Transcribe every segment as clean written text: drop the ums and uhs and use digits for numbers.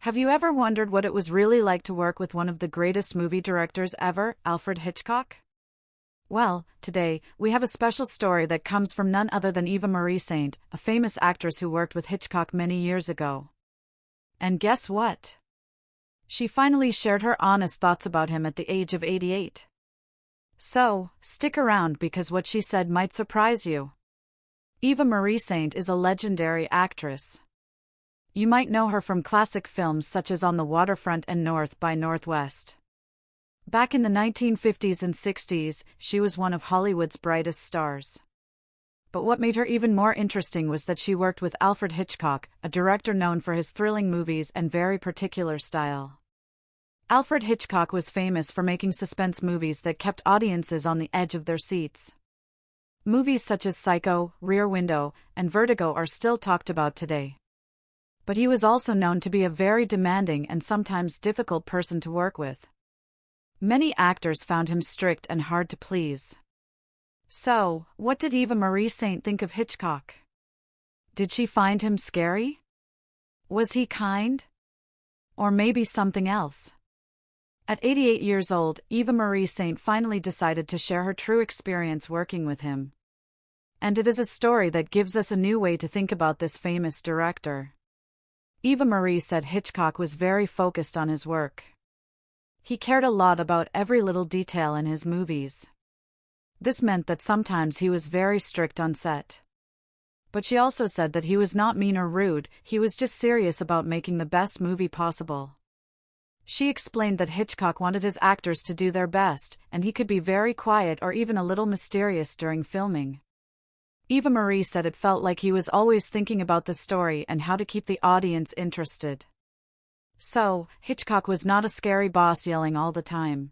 Have you ever wondered what it was really like to work with one of the greatest movie directors ever, Alfred Hitchcock? Well, today, we have a special story that comes from none other than Eva Marie Saint, a famous actress who worked with Hitchcock many years ago. And guess what? She finally shared her honest thoughts about him at the age of 88. So, stick around because what she said might surprise you. Eva Marie Saint is a legendary actress. You might know her from classic films such as On the Waterfront and North by Northwest. Back in the 1950s and 60s, she was one of Hollywood's brightest stars. But what made her even more interesting was that she worked with Alfred Hitchcock, a director known for his thrilling movies and very particular style. Alfred Hitchcock was famous for making suspense movies that kept audiences on the edge of their seats. Movies such as Psycho, Rear Window, and Vertigo are still talked about today. But he was also known to be a very demanding and sometimes difficult person to work with. Many actors found him strict and hard to please. So, what did Eva Marie Saint think of Hitchcock? Did she find him scary? Was he kind? Or maybe something else? At 88 years old, Eva Marie Saint finally decided to share her true experience working with him. And it is a story that gives us a new way to think about this famous director. Eva Marie said Hitchcock was very focused on his work. He cared a lot about every little detail in his movies. This meant that sometimes he was very strict on set. But she also said that he was not mean or rude, he was just serious about making the best movie possible. She explained that Hitchcock wanted his actors to do their best, and he could be very quiet or even a little mysterious during filming. Eva Marie said it felt like he was always thinking about the story and how to keep the audience interested. So, Hitchcock was not a scary boss yelling all the time.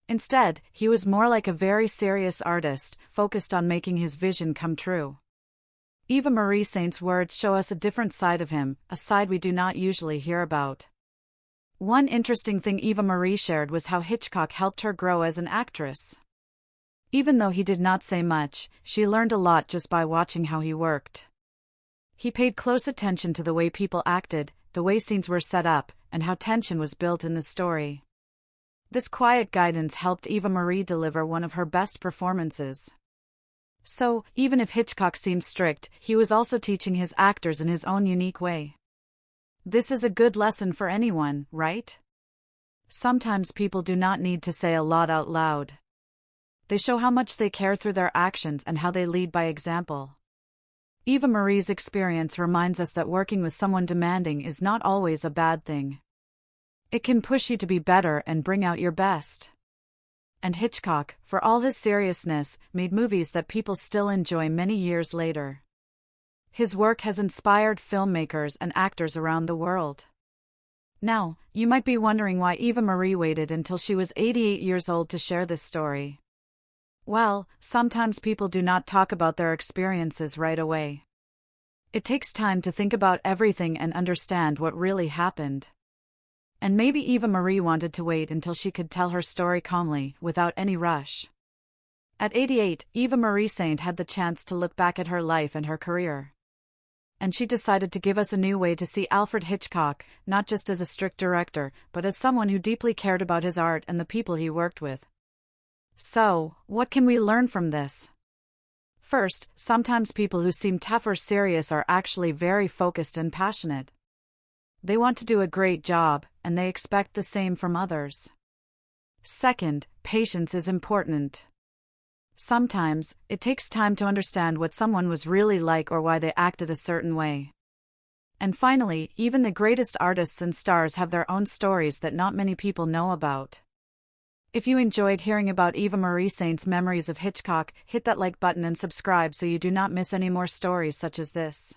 Instead, he was more like a very serious artist, focused on making his vision come true. Eva Marie Saint's words show us a different side of him, a side we do not usually hear about. One interesting thing Eva Marie shared was how Hitchcock helped her grow as an actress. Even though he did not say much, she learned a lot just by watching how he worked. He paid close attention to the way people acted, the way scenes were set up, and how tension was built in the story. This quiet guidance helped Eva Marie deliver one of her best performances. So, even if Hitchcock seemed strict, he was also teaching his actors in his own unique way. This is a good lesson for anyone, right? Sometimes people do not need to say a lot out loud. They show how much they care through their actions and how they lead by example. Eva Marie's experience reminds us that working with someone demanding is not always a bad thing. It can push you to be better and bring out your best. And Hitchcock, for all his seriousness, made movies that people still enjoy many years later. His work has inspired filmmakers and actors around the world. Now, you might be wondering why Eva Marie waited until she was 88 years old to share this story. Well, sometimes people do not talk about their experiences right away. It takes time to think about everything and understand what really happened. And maybe Eva Marie wanted to wait until she could tell her story calmly, without any rush. At 88, Eva Marie Saint had the chance to look back at her life and her career. And she decided to give us a new way to see Alfred Hitchcock, not just as a strict director, but as someone who deeply cared about his art and the people he worked with. So, what can we learn from this? First, sometimes people who seem tough or serious are actually very focused and passionate. They want to do a great job, and they expect the same from others. Second, patience is important. Sometimes, it takes time to understand what someone was really like or why they acted a certain way. And finally, even the greatest artists and stars have their own stories that not many people know about. If you enjoyed hearing about Eva Marie Saint's memories of Hitchcock, hit that like button and subscribe so you do not miss any more stories such as this.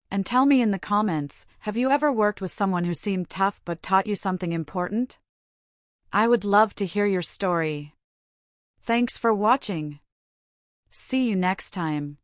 And tell me in the comments, have you ever worked with someone who seemed tough but taught you something important? I would love to hear your story. Thanks for watching. See you next time.